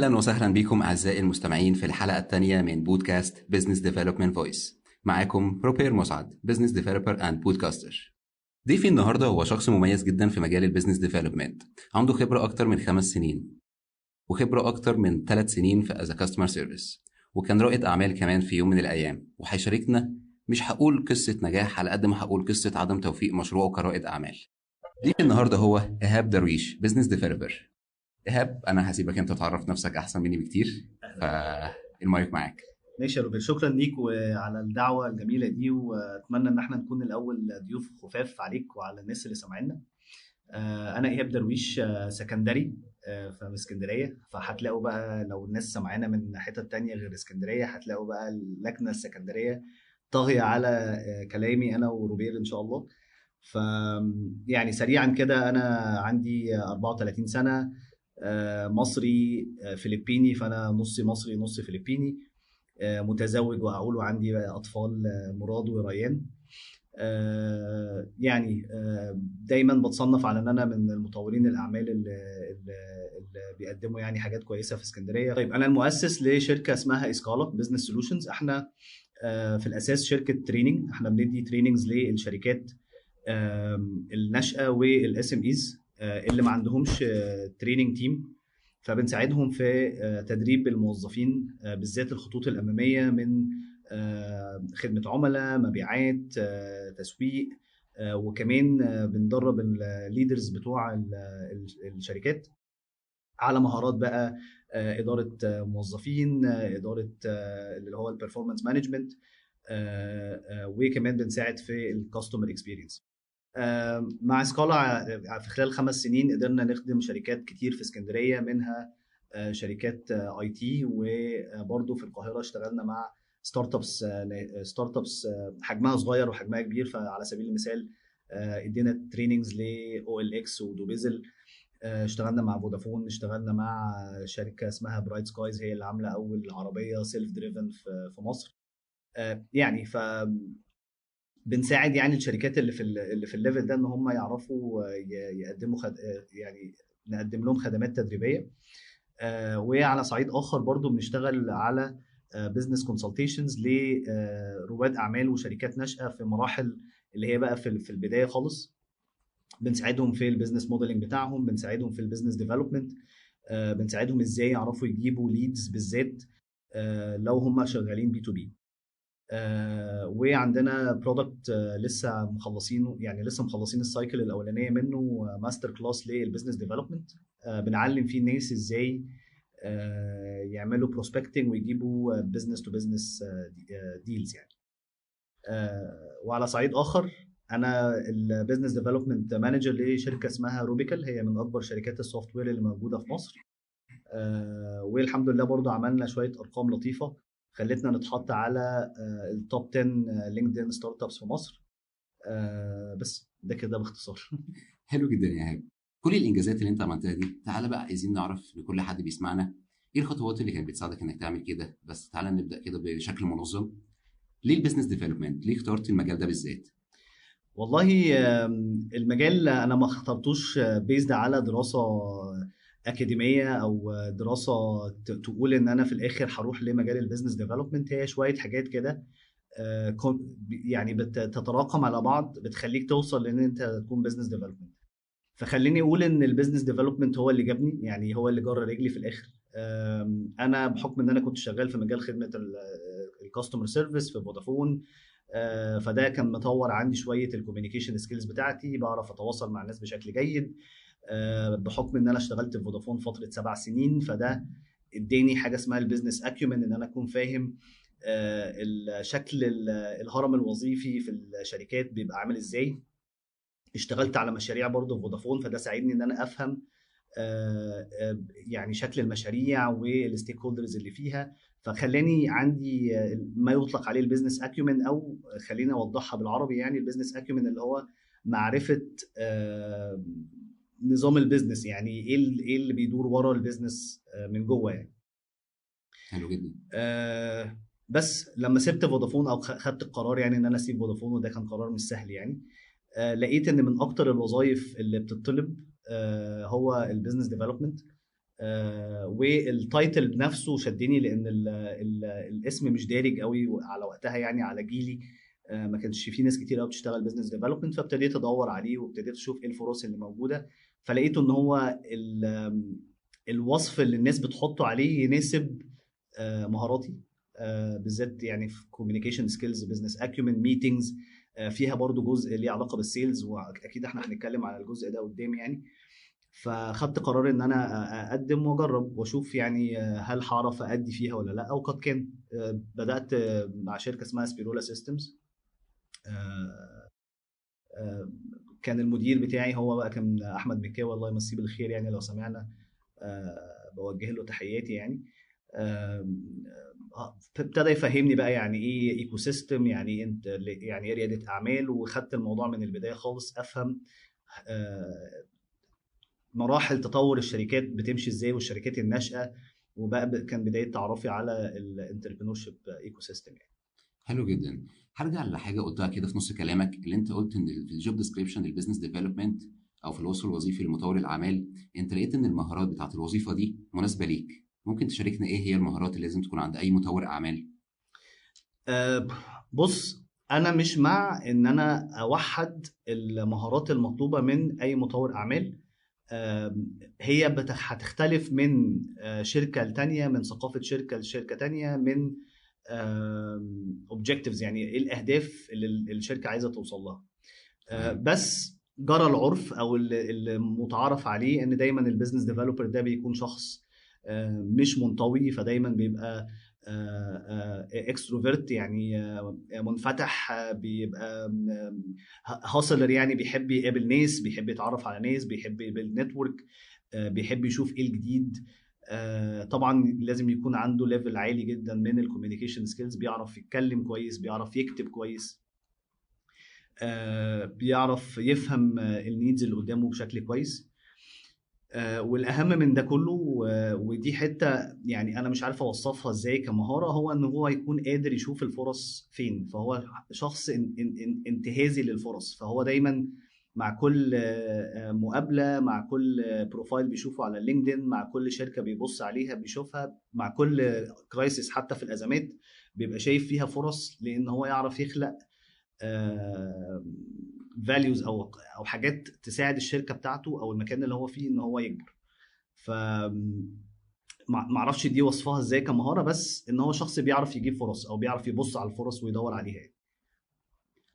أهلا وسهلا بكم أعزائي المستمعين في الحلقة الثانية من بودكاست بزنس ديفلوبمنت فويس. معاكم روبير مسعد، بزنس ديفلوبر اند بودكاستر. ضيفي النهارده هو شخص مميز جدا في مجال البزنس ديفلوبمنت، عنده خبرة أكتر من 5 سنين وخبرة أكتر من 3 سنين في از كاستمر سيرفيس، وكان رائد أعمال كمان في يوم من الأيام، وهيشاركنا مش هقول قصة نجاح على قد ما هقول قصة عدم توفيق مشروعه كرائد أعمال. ضيفي النهارده هو إيهاب درويش، بزنس ديفلوبر. إيهاب، أنا هسيبك أنت تعرف نفسك أحسن مني بكتير، فالمايك معاك. ماشي يا روبر، شكرا ليك وعلى الدعوة الجميلة دي، وأتمنى إن احنا نكون الأول ضيوف خفاف عليك وعلى الناس اللي سامعينا. أنا إيهاب درويش، سكندري في اسكندرية. فهتلاقوا بقى لو الناس سامعانا من حتت تانية غير اسكندرية هتلاقوا بقى اللكنة السكندرية طاغية على كلامي أنا وروبير إن شاء الله. ف يعني سريعا كده، أنا عندي 34 سنة، مصري فلبيني، فأنا نصي مصري نص فلبيني. متزوج وأعول وعندي أطفال، مراد وريان. يعني دايما بتصنف على ان انا من المطورين الاعمال اللي بيقدموا يعني حاجات كويسه في اسكندريه. طيب، انا المؤسس لشركه اسمها اسكالا بزنس سولوشنز. احنا في الاساس شركه تريننج، احنا بندي تريننجز للشركات الناشئه والاس ام ايز اللي ما عندهمش تريننج تيم. فبنساعدهم في تدريب الموظفين، بالذات الخطوط الاماميه، من خدمه عملاء، مبيعات، تسويق، وكمان بندرب الليدرز بتوع الشركات على مهارات بقى، اداره موظفين، اداره اللي هو البرفورمانس مانجمنت، وكمان بنساعد في الكاستمر اكسبيرينس. مع سكالا في خلال 5 سنين قدرنا نخدم شركات كتير في اسكندريه، منها شركات اي تي، وبرضه في القاهره اشتغلنا مع ستارت ابس حجمها صغير وحجمها كبير. فعلى سبيل المثال ادينا تريننجز لاو ال اكس ودوبيزل. اشتغلنا مع فودافون، اشتغلنا مع شركه اسمها برايت سكايز، هي اللي عامله اول عربيه سيلف دريفن في مصر. يعني بنساعد يعني الشركات اللي في الليفل ده ان هم يعرفوا يقدموا يعني نقدم لهم خدمات تدريبيه. وعلى صعيد اخر برضو بنشتغل على بزنس كونسلتيشنز لرواد اعمال وشركات ناشئه في مراحل اللي هي بقى في البدايه خالص. بنساعدهم في البيزنس موديلنج بتاعهم، بنساعدهم في البيزنس ديفلوبمنت، بنساعدهم ازاي يعرفوا يجيبوا ليدز، بالذات لو هم شغالين بي تو بي. وعندنا برودكت لسه مخلصينه، يعني لسه مخلصين السايكل الاولانيه منه، ماستر كلاس للبيزنس ديفلوبمنت. بنعلم فيه الناس ازاي يعملوا بروسبكتنج ويجيبوا بزنس تو بزنس ديلز يعني. وعلى صعيد اخر، انا البيزنس ديفلوبمنت مانجر لشركه اسمها روبيكال، هي من اكبر شركات السوفت وير اللي موجوده في مصر. والحمد لله برضو عملنا شويه ارقام لطيفه خلتنا نتحط على التوب 10 لينكدين ستارت ابس في مصر. بس ده كده باختصار. حلو جدا يا إيهاب، كل الإنجازات اللي أنت عملتها دي، تعالى بقى عايزين نعرف لكل حد بيسمعنا إيه الخطوات اللي كانت بتساعدك إنك تعمل كده. بس تعالى نبدأ كده بشكل منظم. ليه البيزنس ديفلوبمنت؟ ليه اخترت المجال ده بالذات؟ والله المجال انا ما اخترتوش بيزد على دراسه اكاديميه او دراسه تقول ان انا في الاخر هروح لمجال البيزنس ديفلوبمنت. هي شويه حاجات كده يعني بتتراكم على بعض بتخليك توصل لان انت تكون بزنس ديفلوبمنت. فخليني اقول ان البيزنس ديفلوبمنت هو اللي جابني، يعني هو اللي جر رجلي في الاخر. انا بحكم ان انا كنت شغال في مجال خدمه الكاستمر سيرفيس في فودافون، فده كان مطور عندي شويه الكوميونيكيشن سكيلز بتاعتي، بعرف اتواصل مع الناس بشكل جيد. بحكم ان انا اشتغلت في فودافون فتره 7 سنين، فده اداني حاجه اسمها البيزنس اكيومن، ان انا اكون فاهم الشكل الهرم الوظيفي في الشركات بيبقى عامل ازاي. اشتغلت على مشاريع برضه في فودافون، فده ساعدني ان انا افهم يعني شكل المشاريع والستيك هولدرز اللي فيها. فخلاني عندي ما يطلق عليه البيزنس اكيومن، او خليني اوضحها بالعربي، يعني البيزنس اكيومن اللي هو معرفة نظام البيزنس، يعني ايه اللي بيدور ورا البيزنس من جوه يعني. حلو جدا. بس لما سبت فودافون او خدت القرار يعني ان انا اسيب فودافون، وده كان قرار مش سهل يعني. لقيت ان من اكتر الوظائف اللي بتطلب هو البيزنس ديفلوبمنت. والتايتل نفسه شدني لان الاسم مش دارج قوي على وقتها يعني على جيلي. ما كانش في ناس كتير قوي بتشتغل بزنس ديفلوبمنت، فابتديت ادور عليه وابتديت اشوف ايه الفرص اللي موجوده. فلقيته ان هو الوصف اللي الناس بتحطه عليه يناسب مهاراتي، بالذات يعني في كوميونيكيشن سكيلز، بزنس اكيومن، ميتينجز. فيها برضو جزء ليه علاقه بالسيلز، واكيد احنا هنتكلم على الجزء ده قدام يعني. فخدت قرار ان انا اقدم واجرب واشوف يعني هل هعرف ادي فيها ولا لا. وقد كان بدات مع شركه اسمها سبيرولا سيستمز. كان المدير بتاعي هو بقى كان احمد مكاوي، الله يمسيه بالخير يعني لو سمعنا، بوجه له تحياتي يعني. ابتدى يفهمني بقى يعني ايه ايكو سيستم، يعني انت يعني ايه رياده اعمال، وخدت الموضوع من البدايه خالص افهم مراحل تطور الشركات بتمشي ازاي والشركات الناشئه. وبقى كان بدايه تعرفي على الانتربرينور شيب ايكو سيستم يعني. حلو جدا. هرجع لحاجه قلتها كده في نص كلامك، اللي انت قلت ان في الجوب ديسكريبشن البيزنس ديفلوبمنت او في الوصف الوظيفي لمطور الاعمال، انت لقيت ان المهارات بتاعت الوظيفه دي مناسبه ليك. ممكن تشاركنا ايه هي المهارات اللي لازم تكون عند اي مطور اعمال؟ بص، انا مش مع ان انا اوحد المهارات المطلوبه من اي مطور اعمال. هي هتختلف من شركه لتانيه، من ثقافه شركه لشركه تانيه، من objectives، يعني ايه الاهداف اللي الشركه عايزه توصل لها. تمام. بس جرى العرف او اللي متعارف عليه ان دايما البيزنس ديفلوبر ده بيكون شخص مش منطوي، فدايما بيبقى اكستروفيرت، يعني منفتح، بيبقى هاسلر، يعني بيحب يقابل ناس، بيحب يتعرف على ناس، بيحب يبيلد نتورك، بيحب يشوف ايه الجديد. طبعا لازم يكون عنده ليفل عالي جدا من الكوميونيكيشن سكيلز، بيعرف يتكلم كويس، بيعرف يكتب كويس، بيعرف يفهم النيدز اللي قدامه بشكل كويس. والاهم من ده كله، ودي حته يعني انا مش عارف اوصفها ازاي كمهاره، هو ان هو يكون قادر يشوف الفرص فين. فهو شخص انتهازي للفرص، فهو دايما مع كل مقابله، مع كل بروفايل بيشوفه على لينكدين، مع كل شركه بيبص عليها بيشوفها، مع كل كرايسيس حتى في الازمات بيبقى شايف فيها فرص، لان هو يعرف يخلق فاليوز او حاجات تساعد الشركه بتاعته او المكان اللي هو فيه ان هو يكبر. ف ما اعرفش دي وصفها ازاي كمهاره، بس ان هو شخص بيعرف يجيب فرص او بيعرف يبص على الفرص ويدور عليها يعني.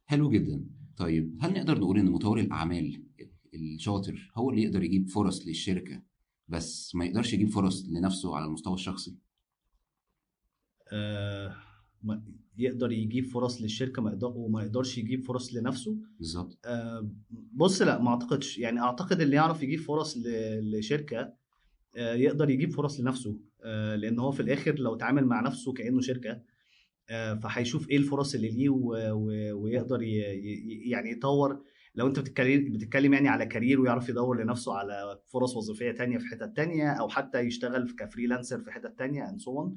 حلو جدا. طيب هل نقدر نقول ان مطور الاعمال الشاطر هو اللي يقدر يجيب فرص للشركه بس ما يقدرش يجيب فرص لنفسه على المستوى الشخصي؟ آه يقدر يجيب فرص للشركه وما يقدرش يجيب فرص لنفسه. بالظبط. بص، لا ما اعتقدش. يعني اعتقد اللي يعرف يجيب فرص لشركه يقدر يجيب فرص لنفسه، لان هو في الاخر لو اتعامل مع نفسه كانه شركه، فهيشوف ايه الفرص اللي ليه ويقدر يعني يطور. لو انت بتتكلم يعني على كارير، ويعرف يدور لنفسه على فرص وظيفيه تانية في حتت تانية، او حتى يشتغل كفريلانسر في حتت تانية and so on.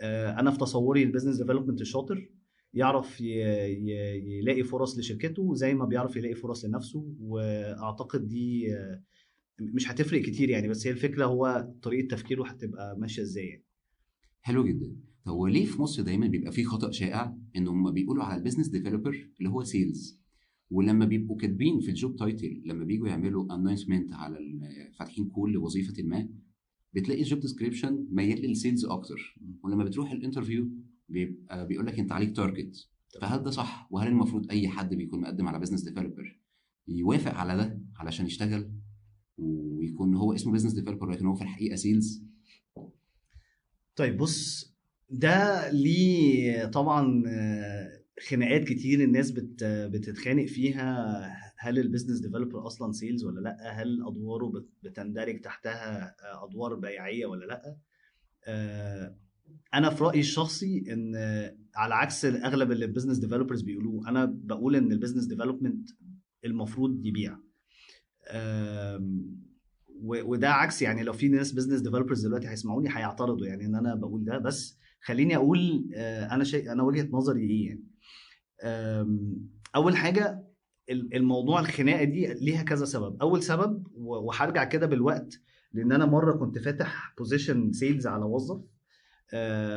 انا في تصوري البيزنس ديفلوبمنت الشاطر يعرف يلاقي فرص لشركته زي ما بيعرف يلاقي فرص لنفسه. واعتقد دي مش هتفرق كتير يعني، بس هي الفكره هو طريقه تفكيره هتبقى ماشيه ازاي يعني. حلو جدا. طب هو ليه في مصر دايما بيبقى فيه خطأ شائع ان هم بيقولوا على البيزنس ديفلوبر اللي هو سيلز، ولما بيبقوا كاتبين في الجوب تايتل لما بييجوا يعملوا اناونسمنت على فاتحين كل وظيفه ما، بتلاقي الجوب ديسكريبشن ميال للسيلز اكتر، ولما بتروح الانترفيو بيبقى بيقول لك انت عليك تارجت. فهل ده صح؟ وهل المفروض اي حد بيكون مقدم على بيزنس ديفلوبر يوافق على ده علشان يشتغل ويكون هو اسمه بيزنس ديفلوبر لكن هو في الحقيقه سيلز؟ طيب بص، ده ليه طبعا خناقات كتير الناس بتتخانق فيها. هل البيزنس ديفلوبر اصلا سيلز ولا لا؟ هل ادواره بتندرج تحتها ادوار بيعيه ولا لا؟ انا في رايي الشخصي ان على عكس اغلب اللي البيزنس ديفلوبرز بيقولوه، انا بقول ان البيزنس ديفلوبمنت المفروض يبيع. وده عكس، يعني لو في ناس بزنس ديفلوبرز دلوقتي هيسمعوني هيعترضوا يعني ان انا بقول ده، بس خليني اقول انا وجهة نظري ايه يعني. اول حاجة، الموضوع الخناقة دي ليها كذا سبب. اول سبب وهرجع كده بالوقت لان انا مره كنت فاتح بوزيشن سيلز على موظف،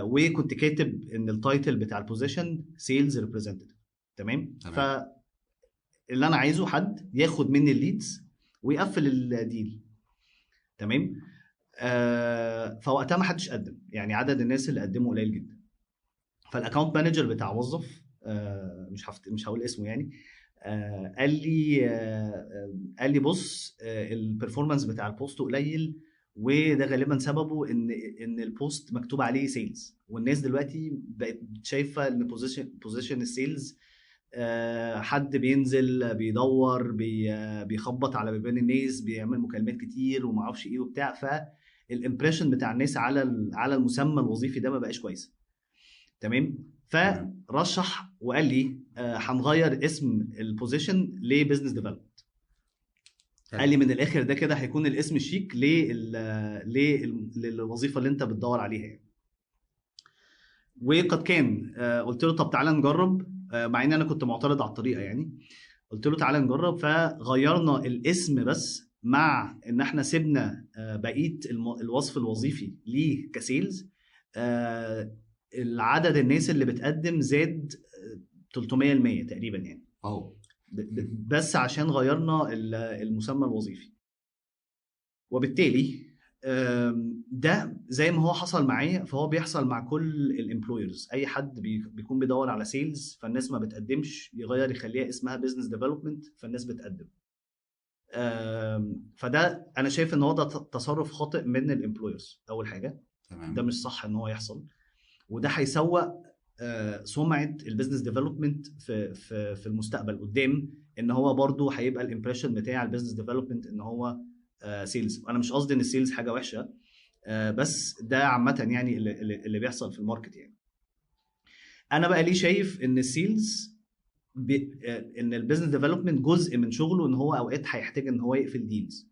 وكنت كاتب ان التايتل بتاع البوزيشن سيلز ريبريزنتيف. تمام. تمام. فاللي انا عايزه حد ياخد مني الليدز ويقفل الديل. تمام. فوقتها ما حدش قدم، يعني عدد الناس اللي قدموا قليل جدا. فالاكونت مانجر بتاع موظف، مش هقول اسمه يعني، قال لي بص، البرفورمانس بتاع البوست قليل، وده غالبا سببه ان البوست مكتوب عليه سيلز، والناس دلوقتي بقت شايفه ان بوزيشن السيلز حد بينزل بيدور بيخبط على بيبان الناس، بيعمل مكالمات كتير وما اعرفش ايه وبتاع. فالامبريشن بتاع الناس على المسمى الوظيفي ده ما بقاش كويس. تمام. فرشح وقال لي هنغير اسم البوزيشن لبزنس ديفلوبمنت. قال لي من الاخر ده كده هيكون الاسم الشيك للوظيفه اللي انت بتدور عليها يعني. وقد كان قلت له طب تعالى نجرب، مع ان انا كنت معترض على الطريقه يعني. قلت له تعالى نجرب، فغيرنا الاسم بس، مع ان احنا سيبنا بقيه الوصف الوظيفي ليه كسيلز. العدد الناس اللي بتقدم زاد 300% تقريبا يعني. بس عشان غيرنا المسمى الوظيفي. وبالتالي ده زي ما هو حصل معايا فهو بيحصل مع كل الامبلويرز. اي حد بيكون بيدور على سيلز فالناس ما بتقدمش، يغير يخليها اسمها بزنس ديفلوبمنت فالناس بتقدم. فده انا شايف ان هو ده تصرف خاطئ من الامبلويرز اول حاجه. تمام. ده مش صح ان هو يحصل، وده هيسوق سمعه البيزنس ديفلوبمنت في المستقبل قدام، ان هو برضو هيبقى الامبريشن بتاع البيزنس ديفلوبمنت ان هو سيلز. انا مش قصدي ان السيلز حاجه وحشه، بس ده عامه يعني اللي بيحصل في الماركت يعني. انا بقى ليه شايف ان السيلز ان البيزنس ديفلوبمنت جزء من شغله ان هو اوقات هيحتاج ان هو يقفل ديلز.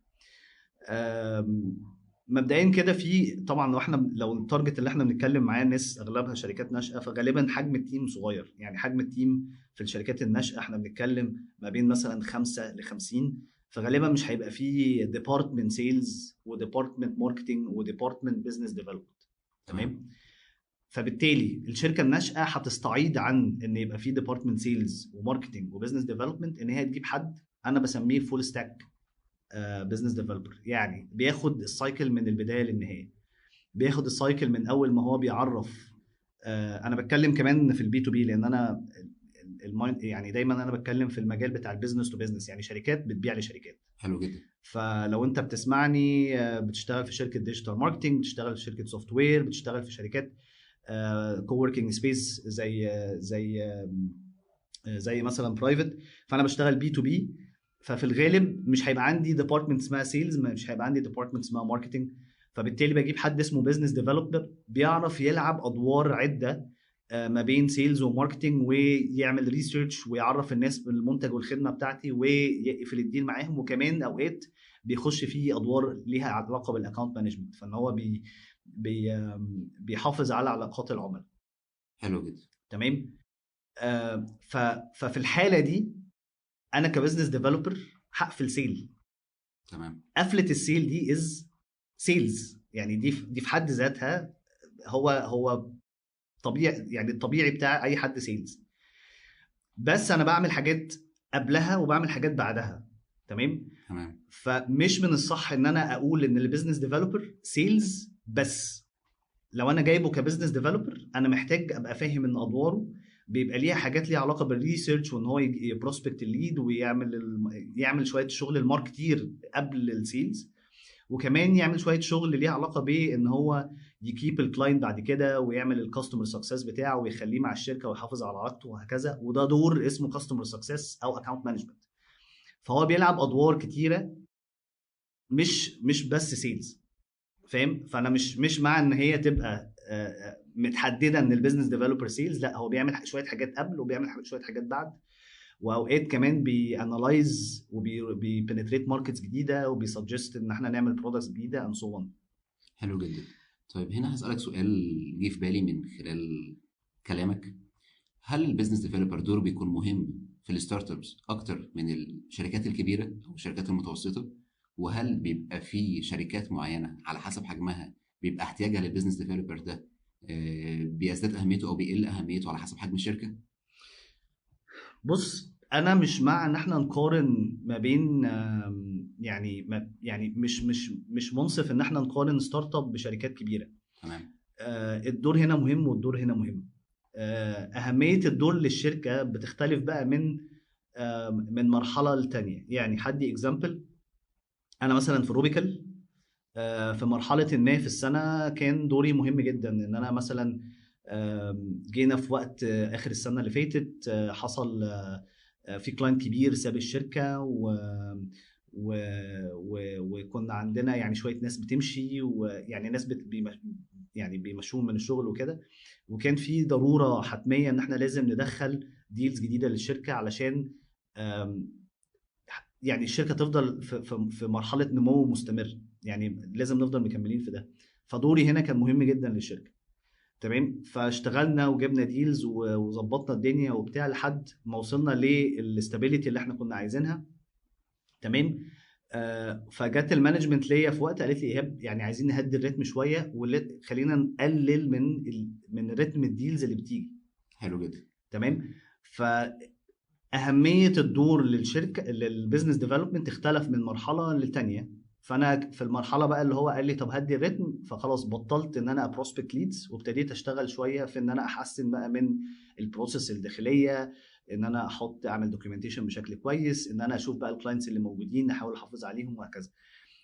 مبدئيا كده، في طبعا لو التارجت اللي احنا بنتكلم معاه ناس اغلبها شركات ناشئه، فغالبا حجم التيم صغير. يعني حجم التيم في الشركات الناشئه احنا بنتكلم ما بين مثلا 5 ل 50، فغالبا مش هيبقى فيه ديبارتمنت سيلز وديبارتمنت ماركتنج وديبارتمنت بزنس ديفلوبمنت. تمام. فبالتالي الشركه الناشئه هتستعيد عن ان يبقى فيه ديبارتمنت سيلز وماركتنج وبزنس ديفلوبمنت ان هي تجيب حد انا بسميه فول ستاك بزنس ديفلوبر. يعني بياخد السايكل من البدايه للنهايه، بياخد السايكل من اول ما هو بيعرف. انا بتكلم كمان في البي تو بي، لان انا يعني دايما انا بتكلم في المجال بتاع البيزنس تو بيزنس، يعني شركات بتبيع لشركات. حلو جدا. فلو انت بتسمعني بتشتغل في شركه ديجيتال ماركتنج، بتشتغل في شركه سوفت وير، بتشتغل في شركات كووركينج سبيس زي مثلا برايفت، فانا بشتغل بي تو بي. ففي الغالب مش هيبقى عندي ديبارتمنت اسمها سيلز، مش هيبقى عندي ديبارتمنت اسمها ماركتنج. فبالتالي بجيب حد اسمه بزنس ديفلوبر بيعرف يلعب ادوار عده ما بين سيلز وماركتنج، ويعمل ريسيرش ويعرف الناس بالمنتج والخدمه بتاعتي ويقفل الديل معاهم. وكمان اوقات بيخش فيه ادوار ليها علاقه بالاكونت مانجمنت، فان هو بيحافظ على علاقات العملاء. حلو جدا. تمام. ففي الحاله دي انا كبزنس ديفلوبر هقفل سيل. تمام. قفله السيل دي سيلز، يعني دي في حد ذاتها هو طبيعي، يعني الطبيعي بتاع اي حد سيلز. بس انا بعمل حاجات قبلها وبعمل حاجات بعدها. تمام. فمش من الصح ان انا اقول ان البيزنس ديفلوبر سيلز بس. لو انا جايبه كبزنس ديفلوبر انا محتاج ابقى فاهم ان ادواره بيبقى ليها حاجات ليها علاقه بالريسيرش، وان هو يبروسبكت الليد يعمل شويه شغل الماركتير قبل السيلز، وكمان يعمل شويه شغل ليها علاقه بان هو يكيب الكلاينت بعد كده، ويعمل الكاستمر سكسس بتاعه ويخليه مع الشركه ويحافظ على علاقته وهكذا. وده دور اسمه كاستمر سكسس او اكونت مانجمنت. فهو بيلعب ادوار كتيره، مش بس سيلز. فاهم؟ فانا مش مع ان هي تبقى متحدده ان البيزنس ديفلوبر سيلز. لا، هو بيعمل شويه حاجات قبل وبيعمل شويه حاجات بعد، واوقات كمان بيانلايز وبيبنتريت ماركتس جديده وبيسجست ان احنا نعمل برودكتس جديده and so on. حلو جدا. طيب هنا هسألك سؤال جه في بالي من خلال كلامك. هل البيزنس ديفلوبر دور بيكون مهم في الستارت ابس اكتر من الشركات الكبيره او الشركات المتوسطه؟ وهل بيبقى في شركات معينه على حسب حجمها بيبقى احتياجها للبيزنس ديفلوبر ده بيزداد اهميته او بيقل اهميته على حسب حجم الشركه؟ بص، انا مش مع ان احنا نقارن ما بين يعني مش منصف ان احنا نقارن ستارت اب بشركات كبيره. تمام. الدور هنا مهم والدور هنا مهم. اهميه الدور للشركه بتختلف بقى من مرحله لتانية. يعني حدي اكزامبل، انا مثلا في روبيكال في مرحله ما في السنه كان دوري مهم جدا. ان انا مثلا جينا في وقت اخر السنه اللي فاتت، حصل في كلاينت كبير ساب الشركه و... وكنا عندنا يعني شويه ناس بتمشي، ويعني ناس يعني بيمشوهم من الشغل وكده. وكان في ضروره حتميه ان احنا لازم ندخل ديلز جديده للشركه علشان يعني الشركه تفضل في مرحله نمو مستمر. يعني لازم نفضل مكملين في ده. فدوري هنا كان مهم جدا للشركه. تمام. فاشتغلنا وجبنا ديلز وظبطنا الدنيا وبتاع لحد ما وصلنا للاستابيليتي اللي احنا كنا عايزينها. تمام. فجت المانجمنت ليا في وقت قالت لي ايهاب، يعني عايزين نهدي الريتم شويه وخلينا نقلل من رتم الديلز اللي بتيجي. حلو جدا. تمام. فاهميه الدور للشركه للبزنس ديفلوبمنت اختلف من مرحله للتانيه. فانا في المرحله بقى اللي هو قال لي طب هدي الريتم، فخلاص بطلت ان انا بروسبكت ليدز وابتديت اشتغل شويه في ان انا احسن بقى من البروسيس الداخليه، ان انا اعمل دوكيومنتيشن بشكل كويس، ان انا اشوف بقى الكلاينتس اللي موجودين احاول احافظ عليهم وهكذا.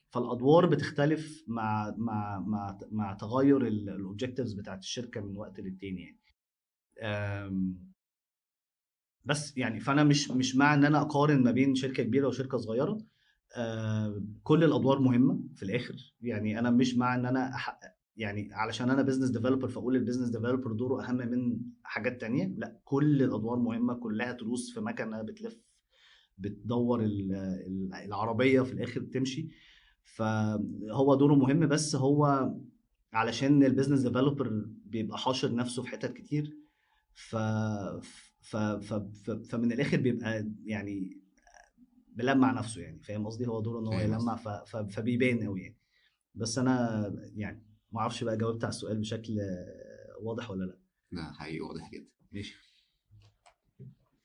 فالادوار بتختلف مع تغير الاوبجكتيفز بتاعت الشركه من وقت للتاني يعني. بس يعني فانا مش مع ان انا اقارن ما بين شركه كبيره وشركه صغيره. كل الادوار مهمه في الاخر. يعني انا مش مع ان انا يعني علشان انا بزنس ديفلوبر فاقول البزنس ديفلوبر دوره اهم من حاجات تانية. لا، كل الادوار مهمه، كلها تروس في مكنه بتلف بتدور العربيه في الاخر بتمشي. فهو دوره مهم، بس هو علشان البيزنس ديفلوبر بيبقى حاشر نفسه في حتت كتير. ف... فمن الاخر بيبقى يعني بيلمع نفسه. يعني فاهم قصدي؟ هو دوره ان هو فاهم يلمع قصدي. فبيبان قوي يعني. بس انا يعني ما اعرفش بقى جاوبت على السؤال بشكل واضح ولا لا. ده حقيقي واضح جدا. ماشي.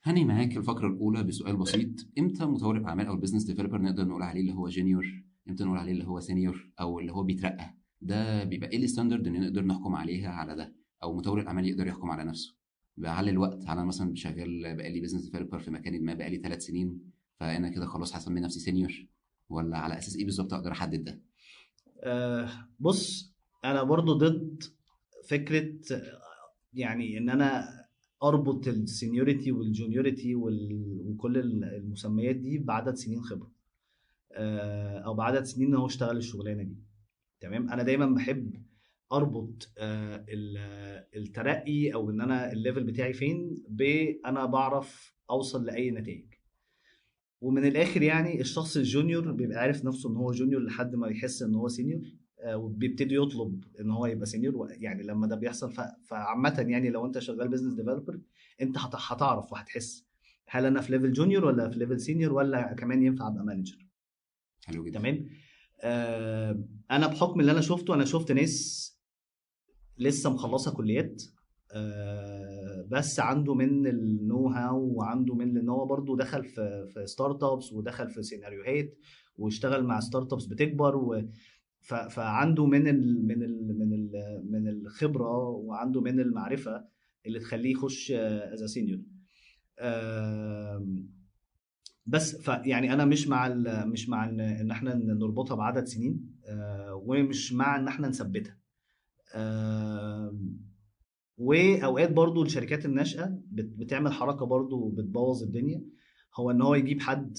هني معاك الفقرة الأولى بسؤال بسيط: إمتى مطور الأعمال أو البيزنس ديفلوبر نقدر نقول عليه اللي هو جونيور؟ إمتى نقول عليه اللي هو سينيور أو اللي هو بيترقى؟ ده بيبقى إيه الستاندرد إن نقدر نحكم عليها على ده، أو مطور الأعمال يقدر يحكم على نفسه؟ على الوقت، على مثلا شغال بقالي بيزنس ديفلوبر في مكان ما بقالي 3 سنين فأنا كده خلاص هسمي نفسي سينيور، ولا على أساس إيه بالظبط أقدر أحدد ده؟ بص، انا برضو ضد فكره يعني ان انا اربط السينيوريتي والجونيوريتي وكل المسميات دي بعدد سنين خبره، او بعدد سنين ان هو اشتغل الشغلانه دي. تمام. انا دايما بحب اربط الترقي او ان انا الليفل بتاعي فين انا بعرف اوصل لاي نتائج. ومن الاخر يعني الشخص الجونيور بيبقى عارف نفسه ان هو جونيور لحد ما يحس ان هو سينيور، وبيبتدي يطلب ان هو يبقى سينيور. يعني لما ده بيحصل فعامه يعني لو انت شغال بزنس ديفلوبر انت هتعرف وهتحس هل انا في ليفل جونيور ولا في ليفل سينيور ولا كمان ينفع ابقى مانجر. حلو جدا. تمام. انا بحكم اللي انا شفته، انا شفت ناس لسه مخلصه كليات بس عنده من النو هاو وعنده من ان هو برضه دخل في ستارت ابس ودخل في سيناريوهات واشتغل مع ستارت ابس بتكبر فعنده من الخبره وعنده من المعرفه اللي تخليه يخش از سينيور. بس فيعني انا مش مع ان احنا نربطها بعدد سنين، ومش مع ان احنا نثبتها. واوقات برضو الشركات الناشئه بتعمل حركه برضو بتبوظ الدنيا. هو ان هو يجيب حد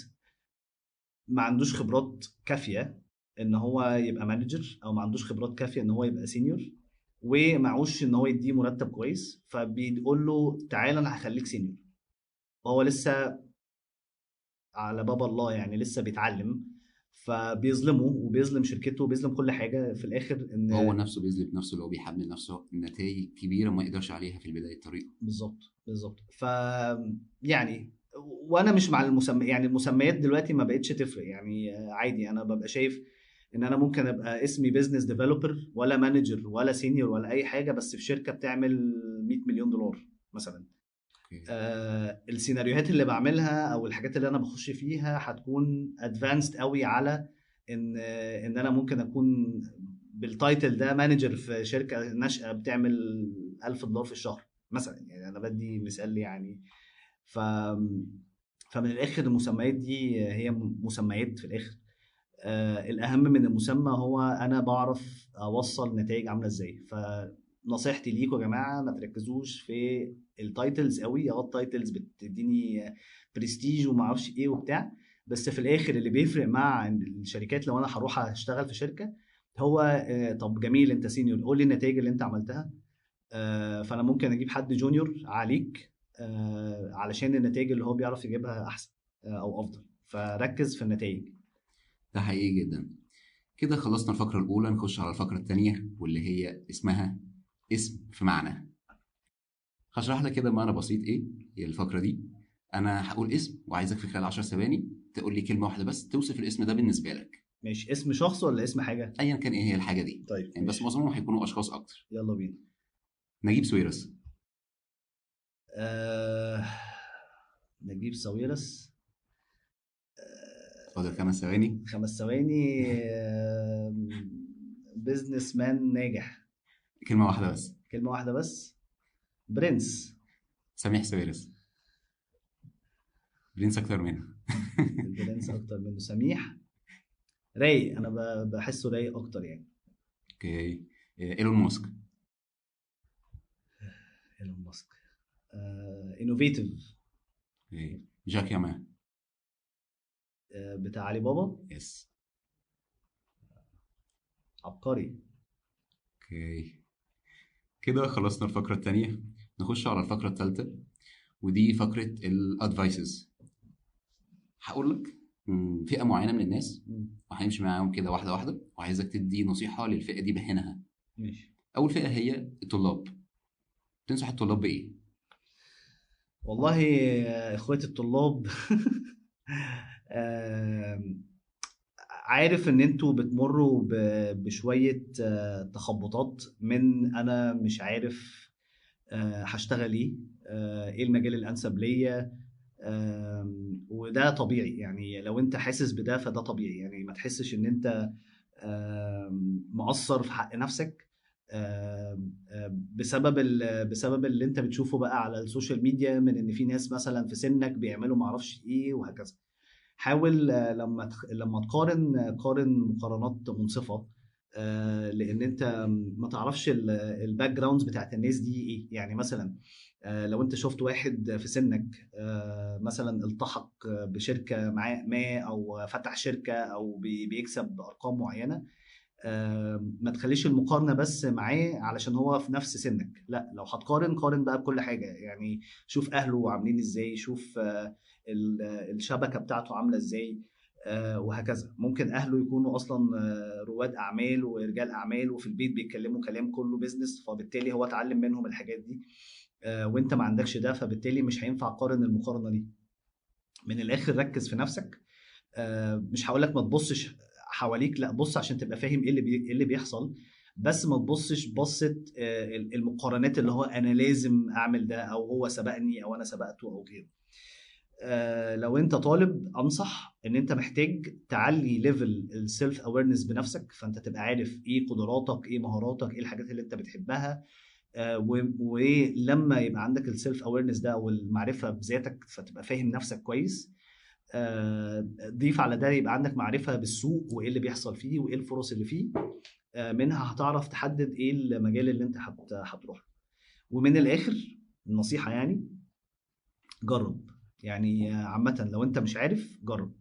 ما عندوش خبرات كافيه ان هو يبقى مانجر، او ما عندوش خبرات كافيه ان هو يبقى سينيور، ومعوش ان هو يديه مرتب كويس، فبيقول له تعالى انا هخليك سينيور. وهو لسه على باب الله يعني لسه بيتعلم. فبيظلمه وبيظلم شركته وبيظلم كل حاجه في الاخر. هو ان نفسه بيظلم نفسه اللي هو بيحمل نفسه نتائج كبيرة ما يقدرش عليها في بداية طريقه. بالظبط. ف يعني وانا مش مع يعني المسميات دلوقتي ما بقتش تفرق يعني. عادي انا ببقى شايف ان انا ممكن ابقى اسمي بيزنس ديفلوبر ولا مانجر ولا سينيور ولا اي حاجه، بس في شركه بتعمل 100 مليون دولار مثلا. اوكي. السيناريوهات اللي بعملها او الحاجات اللي انا بخش فيها هتكون ادفانسد قوي على ان انا ممكن اكون بالتايتل ده مانجر في شركه ناشئه بتعمل $1000 في الشهر مثلا. يعني انا بدي مثال يعني. ف فمن الاخر المسميات دي هي مسميات في الاخر. الاهم من المسمى هو انا بعرف اوصل نتائج عامله ازاي. فنصيحتي ليكم يا جماعه ما تركزوش في التايتلز قوي. التايتلز بتديني برستيج وما اعرفش ايه وبتاع، بس في الاخر اللي بيفرق مع الشركات لو انا هروح اشتغل في شركه هو طب جميل انت سينيور، قول لي النتائج اللي انت عملتها. فانا ممكن اجيب حد جونيور عليك علشان النتائج اللي هو بيعرف يجيبها احسن او افضل. فركز في النتائج. ده حقيقي جدا. كده خلصنا الفقرة الأولى، نخش على الفقرة التانية واللي هي اسمها اسم في معنى. هشرح لك كده بمعنى بسيط إيه هي الفقرة دي. أنا هقول اسم وعايزك في خلال 10 ثواني تقول لي كلمة واحدة بس توصف الاسم ده بالنسبة لك، ماشي، اسم شخص ولا اسم حاجة؟ أيا كان إيه هي الحاجة دي. طيب يعني بس ماشي، معظمهم هيكونوا أشخاص أكتر. يلا بينا. نجيب ساويرس. آه... نجيب ساويرس. فاضل 5 ثواني. 5 ثواني. بيزنس مان ناجح. كلمة واحدة بس. كلمة واحدة بس. برنس. سميح ساويرس. برنس أكتر منه. البرنس أكتر منه سميح. رايق، أنا بحسه رايق أكتر يعني. أوكي. إيلون ماسك. إيلون ماسك. انوفيتيف. أوكي. جاك ياما. بتاع علي بابا. يس. عبقري. اوكي. كده خلصنا الفقرة التانية، نخش على الفقرة التالتة ودي فقرة الادفايسز. هقول لك فئة معينة من الناس مم. وهنمشي معاهم كده واحدة واحدة، وعايزك تدي نصيحة للفئة دي بعينها. ماشي. أول فئة هي الطلاب. تنصح الطلاب بإيه؟ والله اخواتي الطلاب. آم، عارف ان انتوا بتمروا بشوية تخبطات من انا مش عارف هشتغل ايه، ايه المجال الانسب ليا. وده طبيعي يعني. لو انت حاسس بده فده طبيعي يعني. ما تحسش ان انت مقصر في حق نفسك بسبب اللي انت بتشوفه بقى على السوشيال ميديا من ان في ناس مثلا في سنك بيعملوا معرفش ايه وهكذا. حاول لما تقارن قارن مقارنات منصفة. لان انت ما تعرفش الباك جراوندز بتاعت الناس دي ايه. يعني مثلا لو انت شفت واحد في سنك مثلا التحق بشركة ما او فتح شركة او بيكسب ارقام معينة، ما تخليش المقارنة بس معاه علشان هو في نفس سنك. لا، لو هتقارن قارن بقى بكل حاجة يعني. شوف أهله عاملين إزاي، شوف الشبكة بتاعته عاملة إزاي، وهكذا. ممكن أهله يكونوا أصلا رواد أعمال ورجال أعمال وفي البيت بيتكلموا كلام كله بيزنس، فبالتالي هو اتعلم منهم الحاجات دي. وانت ما عندكش ده، فبالتالي مش هينفع تقارن المقارنة دي. من الآخر ركز في نفسك. مش هقول لك ما تبصش حواليك، لا بص عشان تبقى فاهم إيه اللي بيحصل. بس ما تبصش بصة المقارنات اللي هو انا لازم اعمل ده او هو سبقني او انا سبقته او غيره. لو انت طالب انصح ان انت محتاج تعلي ليفل السيلف اويرنس بنفسك. فانت تبقى عارف ايه قدراتك، ايه مهاراتك، ايه الحاجات اللي انت بتحبها. ولما يبقى عندك السيلف اويرنس ده او المعرفة بذاتك فتبقى فاهم نفسك كويس. ضيف على ده يبقى عندك معرفة بالسوق وايه اللي بيحصل فيه وايه الفرص اللي فيه. منها هتعرف تحدد ايه المجال اللي انت هتروح. ومن الاخر النصيحة يعني جرب. يعني عامة لو انت مش عارف جرب.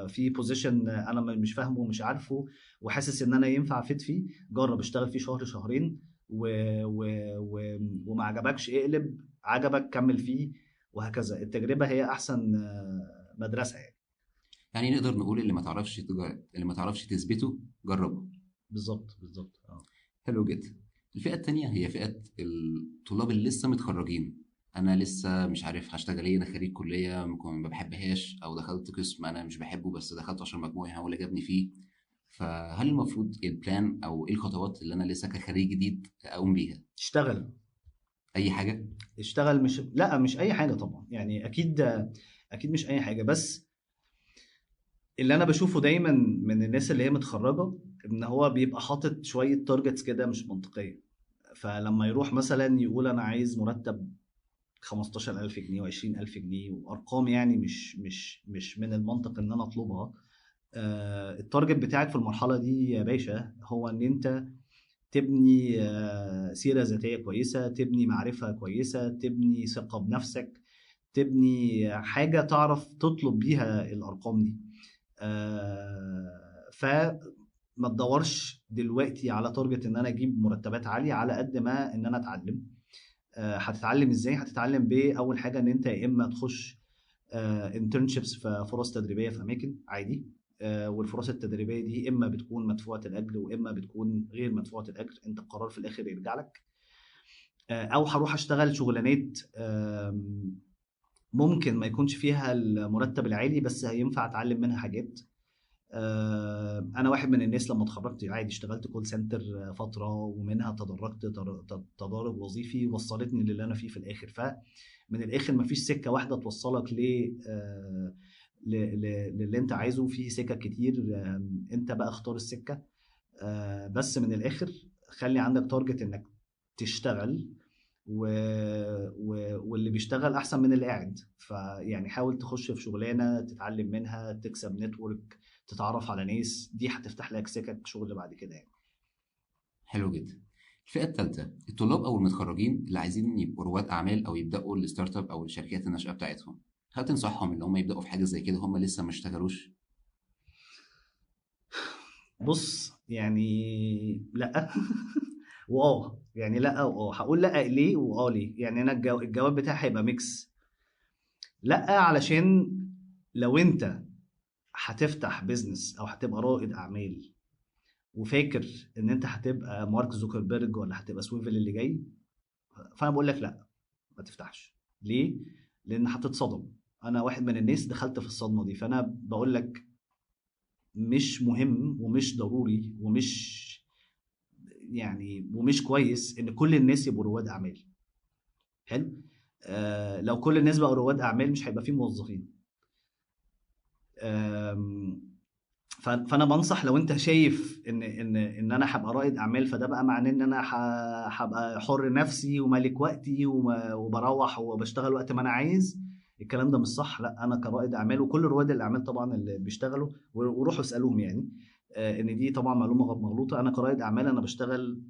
في بوزيشن انا مش فاهمه ومش عارفه وحاسس ان انا ينفع افيد فيه، جرب اشتغل فيه شهر شهرين وما عجبكش اقلب، عجبك كمل فيه، وهكذا. التجربة هي احسن مدرسة يعني. يعني نقدر نقول اللي ما تعرفش تثبته جربه. بالظبط بالظبط. حلو جدا. الفئة التانية هي فئة الطلاب اللي لسه متخرجين. انا لسه مش عارف هشتغل ايه، انا خريج كليه ما بحبهاش، او دخلت قسم انا مش بحبه بس دخلت عشان مجموعي هو اللي جابني فيه. فهل المفروض البلان او ايه الخطوات اللي انا لسه كخريج جديد اقوم بيها؟ اشتغل. اي حاجه؟ اشتغل، مش لا مش اي حاجه طبعا، يعني اكيد مش اي حاجه، بس اللي انا بشوفه دايما من الناس اللي هي متخرجه ان هو بيبقى حاطط شويه تارجتس كده مش منطقيه. فلما يروح مثلا يقول انا عايز مرتب 15,000 جنيه و20,000 جنيه وارقام يعني مش من المنطق ان انا اطلبها. التارجت بتاعك في المرحله دي يا باشا هو ان انت تبني سيره ذاتيه كويسه، تبني معرفه كويسه، تبني ثقه بنفسك، تبني حاجه تعرف تطلب بيها الارقام دي. فما تدورش دلوقتي على تارجت ان انا اجيب مرتبات عاليه على قد ما ان انا اتعلم. هتتعلم ازاي؟ هتتعلم باول حاجه ان انت يا اما تخش انترنشيبس في فرص تدريبيه في اماكن عادي. والفرص التدريبيه دي اما بتكون مدفوعه الاجر واما بتكون غير مدفوعه الاجر، انت القرار في الاخر يرجع لك. او هروح اشتغل شغلانات ممكن ما يكونش فيها المرتب العالي بس هينفع اتعلم منها حاجات. انا واحد من الناس لما اتخرجت عادي اشتغلت كول سنتر فتره، ومنها تدرجت تدرج وظيفي وصلتني للي انا فيه في الاخر. فمن الاخر مفيش سكه واحده توصلك للي انت عايزه، فيه سكك كتير. انت بقى اختار السكه. بس من الاخر خلي عندك تارجت انك تشتغل و... واللي بيشتغل احسن من اللي قاعد. فيعني حاول تخش في شغلانه تتعلم منها، تكسب نتورك، تتعرف على ناس، دي هتفتح لك سكك شغل بعد كده يعني. حلو جدا. الفئه الثالثه، الطلاب او المتخرجين اللي عايزين يبقوا رواد اعمال او يبداوا الستارت اب او الشركات الناشئه بتاعتهم، هل تنصحهم ان هم يبداوا في حاجه زي كده هم لسه ما اشتغلوش؟ بص يعني لا يعني لا هقول لا ليه ليه، يعني انا الجواب بتاعي هيبقى ميكس. لا علشان لو انت هتفتح بيزنس او هتبقى رائد اعمال وفاكر ان انت هتبقى مارك زوكربيرج ولا هتبقى سويفل اللي جاي، فانا بقول لك لا، ما تفتحش. ليه؟ لان هتتصدم. انا واحد من الناس دخلت في الصدمه دي، فانا بقول لك مش مهم ومش ضروري ومش كويس ان كل الناس يبقوا رواد اعمال. حلو. لو كل الناس بقوا رواد اعمال مش هيبقى فيه موظفين. فانا بنصح لو انت شايف ان انا هبقى رائد اعمال فده بقى معناه ان انا هبقى حر نفسي ومالك وقتي وبروح وبشتغل وقت ما انا عايز. الكلام ده مش صح. لا، انا كرائد اعمال وكل رواد الاعمال طبعا اللي بيشتغلوا وروحوا اسالوهم يعني ان دي طبعا معلومه مغلوطه. انا كرائد اعمال انا بشتغل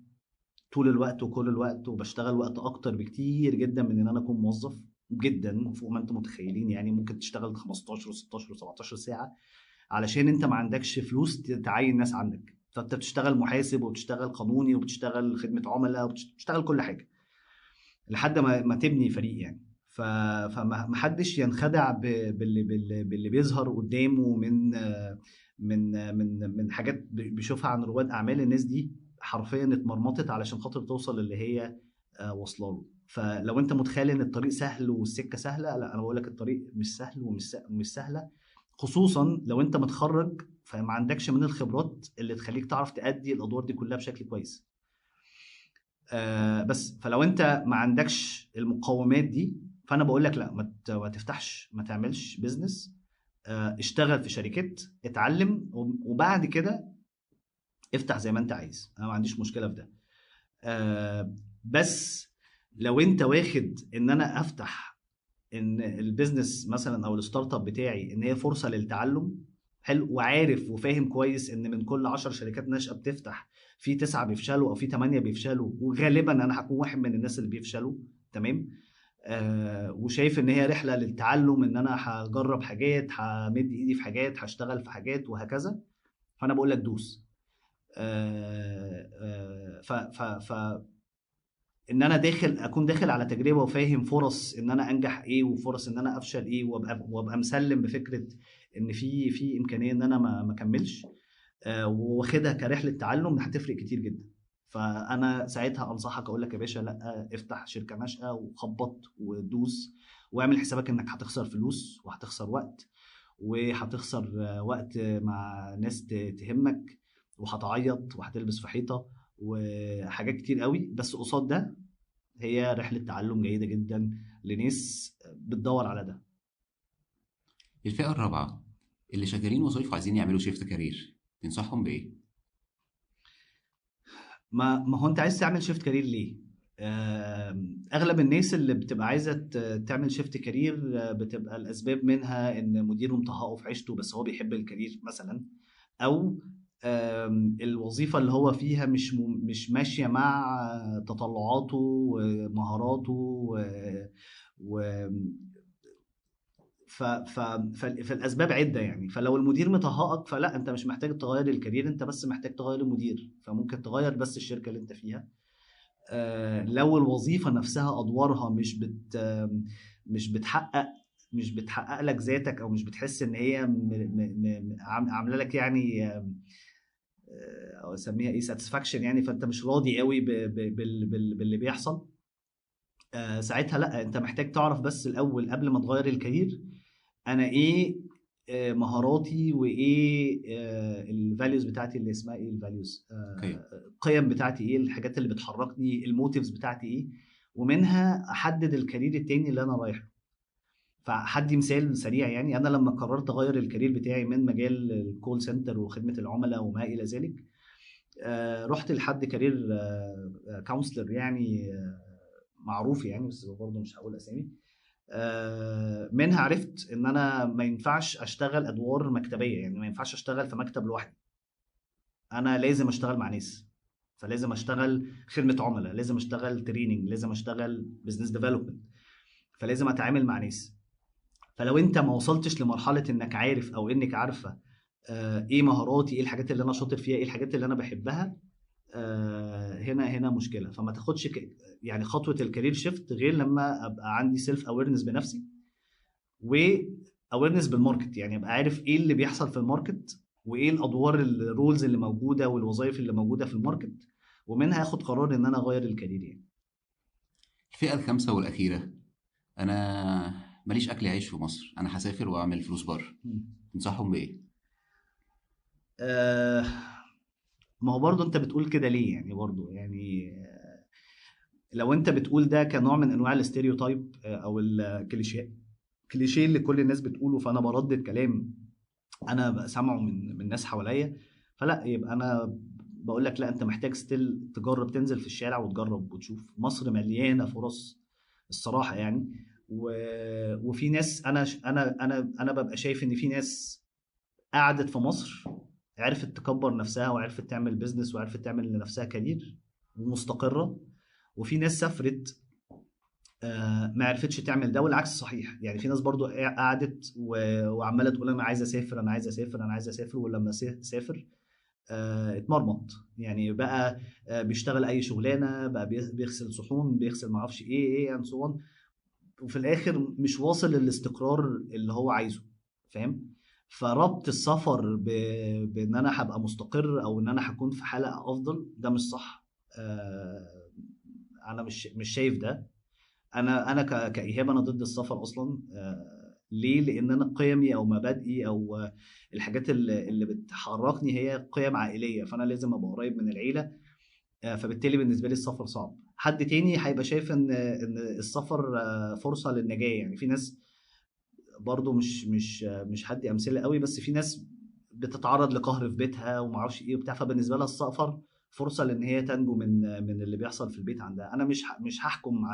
طول الوقت وكل الوقت، وبشتغل وقت اكتر بكتير جدا من ان انا اكون موظف، جدا فوق ما انتم متخيلين. يعني ممكن تشتغل 15 و16 و17 ساعه علشان انت ما عندكش فلوس تعين ناس عندك. فانت بتشتغل محاسب وبتشتغل قانوني وبتشتغل خدمة عملاء وبتشتغل كل حاجة لحد ما تبني فريق يعني. فما حدش ينخدع باللي بيظهر قدامه من حاجات بيشوفها عن رواد اعمال. الناس دي حرفيا اتمرمطت علشان خاطر توصل اللي هي واصله له. فلو انت متخيل ان الطريق سهل والسكه سهله، لا، انا بقول لك الطريق مش سهل ومش سهله، خصوصا لو انت متخرج فما عندكش من الخبرات اللي تخليك تعرف تأدي الادوار دي كلها بشكل كويس. بس فلو انت ما عندكش المقومات دي فانا بقول لك لا، ما تفتحش، ما تعملش بيزنس. اشتغل في شركات، اتعلم، وبعد كده افتح زي ما انت عايز، انا ما عنديش مشكله في ده. بس لو انت واخد ان انا افتح ان البيزنس مثلا او الستارت اب بتاعي ان هي فرصه للتعلم، حلو، وعارف وفاهم كويس ان من كل 10 شركات ناشئه بتفتح في 9 بيفشلوا او في 8 بيفشلوا، وغالبا انا هكون واحد من الناس اللي بيفشلوا. تمام. وشايف ان هي رحله للتعلم، ان انا هجرب حاجات، همد ايدي في حاجات، هشتغل في حاجات وهكذا. فانا بقول لك دوس. آه، آه، ف ف ف ان انا اكون داخل على تجربه وفاهم فرص ان انا انجح ايه وفرص ان انا افشل ايه، وابقى مسلم بفكره ان في امكانيه ان انا ما اكملش. واخدها كرحله تعلم، هتفرق كتير جدا. فانا ساعتها انصحك اقول لك يا باشا لا، افتح شركه ناشئه وخبط ودوس، واعمل حسابك انك هتخسر فلوس وهتخسر وقت، وهتخسر وقت مع ناس تهمك، وهتعيط وهتلبس في حيطه وحاجات كتير قوي. بس قصاد ده هي رحله تعلم جيده جدا لناس بتدور على ده. الفئة الرابعة اللي شغالين وظايف وعايزين يعملوا شيفت كارير، تنصحهم بإيه؟ ما هو انت عايز تعمل شيفت كارير ليه؟ اغلب الناس اللي بتبقى عايزه تعمل شيفت كارير بتبقى الاسباب منها ان مديره مطهقه في عيشته بس هو بيحب الكارير مثلا، او الوظيفه اللي هو فيها مش ماشيه مع تطلعاته ومهاراته و... فالاسباب عده يعني. فلو المدير مطهقك فلا، انت مش محتاج تغير الكارير، انت بس محتاج تغير المدير، فممكن تغير بس الشركه اللي انت فيها. لو الوظيفه نفسها ادوارها مش بتحقق مش بتحقق لك ذاتك، او مش بتحس ان هي عامله لك يعني او اسميها ايه ساتسفاكشن يعني، فانت مش راضي قوي باللي بيحصل. ساعتها لا، انت محتاج تعرف بس الاول قبل ما تغير الكارير انا ايه مهاراتي، وايه الفاليوز بتاعتي اللي اسمها ايه الفاليوز، اوكي. القيم بتاعتي ايه، الحاجات اللي بتحركني، الموتيفز بتاعتي ايه، ومنها احدد الكارير التاني اللي انا رايحه. فحدي مثال سريع يعني، انا لما قررت اغير الكارير بتاعي من مجال الكول سنتر وخدمه العملاء وما الى ذلك، رحت لحد كارير كونسلر يعني معروف يعني، بس برضه مش هقول اسامي. منها عرفت ان انا ما ينفعش اشتغل ادوار مكتبيه، يعني ما ينفعش اشتغل في مكتب لوحدي، انا لازم اشتغل مع ناس. فلازم اشتغل خدمه عملاء، لازم اشتغل تريننج، لازم اشتغل بزنس ديفلوبمنت، فلازم اتعامل مع ناس. فلو انت ما وصلتش لمرحله انك عارف او انك عارفه ايه مهاراتي، ايه الحاجات اللي انا شاطر فيها، ايه الحاجات اللي انا بحبها، هنا مشكله. فما تاخدش يعني خطوه الكارير شيفت غير لما ابقى عندي سيلف اويرنس بنفسي، و اويرنس بالماركت، يعني ابقى عارف ايه اللي بيحصل في الماركت، وايه الادوار الرولز اللي موجوده والوظائف اللي موجوده في الماركت، ومنها اخد قرار ان انا اغير الكارير يعني. الفئة الخامسة والأخيرة، أنا ماليش أكل عيش في مصر، أنا هسافر وأعمل فلوس بره، مم. تنصحهم بإيه؟ آه ما هو برضه انت بتقول كده ليه يعني؟ برضه يعني لو انت بتقول ده كنوع من انواع الاستيريوتايب او الكليشيه، كليشيه اللي كل الناس بتقوله، فانا بردد كلام انا بقى سامعه من ناس حواليا، فلا يبقى انا بقول لك لا، انت محتاج ستيل تجرب تنزل في الشارع وتجرب وتشوف. مصر مليانه فرص الصراحه يعني. وفي ناس، انا ببقى شايف ان في ناس قعدت في مصر عرفت تكبر نفسها وعرفت تعمل بيزنس وعرفت تعمل لنفسها كارير ومستقره، وفي ناس سافرت ما عرفتش تعمل ده، والعكس صحيح يعني. في ناس برضو قعدت وعماله تقول انا عايز اسافر، انا عايز اسافر، انا عايز اسافر، ولما سافر اتمرمط يعني. بقى بيشتغل اي شغلانه، بقى بيغسل صحون، بيغسل معرفش ايه and so on، وفي الاخر مش واصل للاستقرار اللي هو عايزه، فاهم؟ فربط السفر بان انا هبقى مستقر او ان انا هكون في حالة افضل ده مش صح. انا مش شايف ده. انا كايهاب انا ضد السفر اصلا. ليه؟ لان انا قيمي او مبادئي او الحاجات اللي بتحركني هي قيم عائليه، فانا لازم ابقى قريب من العيله. فبالتالي بالنسبه لي السفر صعب. حد تاني هيبقى شايف ان السفر فرصه للنجاه. يعني في ناس برضو مش هدي امثله قوي، بس في ناس بتتعرض لقهر في بيتها وما اعرفش ايه وبتاع، فبالنسبه لها السفر فرصه لان هي تنجو من اللي بيحصل في البيت عندها. انا مش هحكم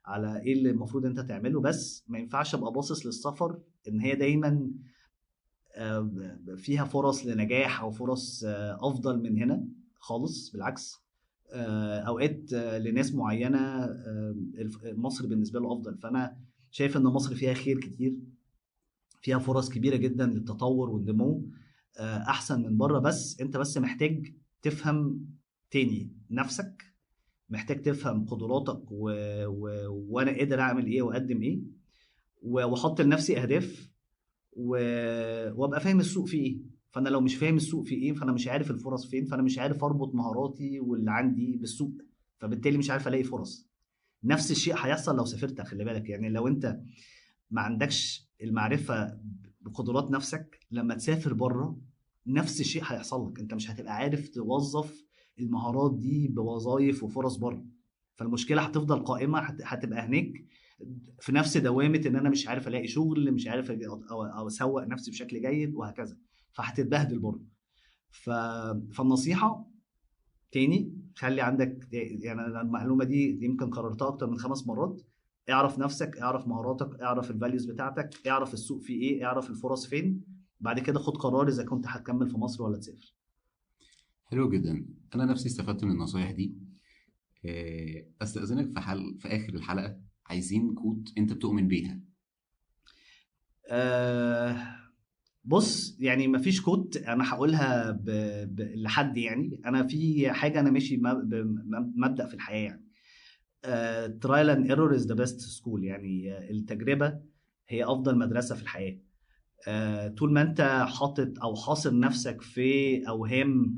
على ايه اللي المفروض انت تعمله، بس ما ينفعش ابقى باصص للسفر ان هي دايما فيها فرص لنجاح او فرص افضل من هنا خالص. بالعكس، اوقات لناس معينه مصر بالنسبه له افضل. فانا شايف ان مصر فيها خير كتير، فيها فرص كبيره جدا للتطور والنمو احسن من بره. بس انت بس محتاج تفهم تاني نفسك، محتاج تفهم قدراتك وانا قادر اعمل ايه واقدم ايه، واحط لنفسي اهداف وابقى فاهم السوق فيه ايه. فانا لو مش فاهم السوق في ايه، فانا مش عارف الفرص فين، فانا مش عارف اربط مهاراتي واللي عندي بالسوق، فبالتالي مش عارف الاقي فرص. نفس الشيء هيحصل لو سافرت، خلي بالك يعني، لو انت ما عندكش المعرفة بقدرات نفسك، لما تسافر بره نفس الشيء هيحصل لك، انت مش هتبقى عارف توظف المهارات دي بوظائف وفرص بره. فالمشكلة هتفضل قائمة، هتبقى هناك في نفس دوامة ان انا مش عارف الاقي شغل، مش عارف أو اسوق نفسي بشكل جيد وهكذا، فهتتبهدل بره. ف... فالنصيحة تاني، خلي عندك يعني، أنا المعلومة دي يمكن قررتها اكتر من 5 مرات: اعرف نفسك، اعرف مهاراتك، اعرف الفاليوز بتاعتك، اعرف السوق فيه ايه، اعرف الفرص فين، بعد كده خد قرار اذا كنت هتكمل في مصر ولا تسافر. حلو جدا. انا نفسي استفدت من النصايح دي. استاذنك في اخر الحلقه، عايزين كود انت بتؤمن بيها. أه بص، يعني مفيش كود انا هقولها لحد، يعني انا في حاجه انا ماشي بمبدأ في الحياه يعني: trial and error is the best school. يعني التجربه هي افضل مدرسه في الحياه. طول ما انت حاطط او حاصر نفسك في اوهام،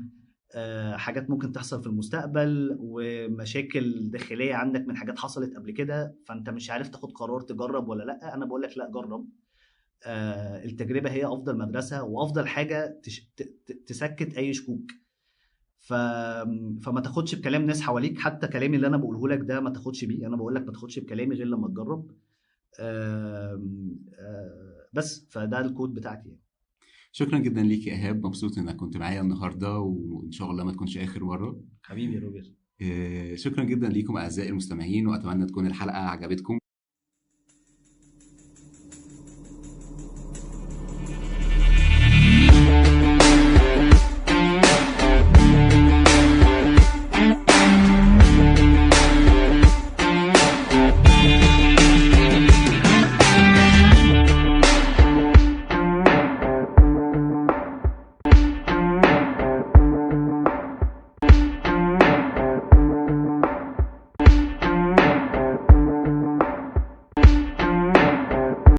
حاجات ممكن تحصل في المستقبل ومشاكل داخليه عندك من حاجات حصلت قبل كده، فانت مش عارف تاخد قرار تجرب ولا لا. انا بقول لك لا، جرب. التجربه هي افضل مدرسه وافضل حاجه تسكت اي شكوك. ف... فما تاخدش بكلام ناس حواليك، حتى كلامي اللي انا بقوله لك ده ما تاخدش بيه، انا بقول لك ما تاخدش بكلامي غير لما تجرب. بس فده الكود بتاعتي يعني. شكرا جدا ليك يا ايهاب، مبسوط انك كنت معايا النهارده، وان شاء الله ما تكونش اخر مره. حبيبي يا روبرت. شكرا جدا ليكم اعزائي المستمعين، واتمنى تكون الحلقه عجبتكم.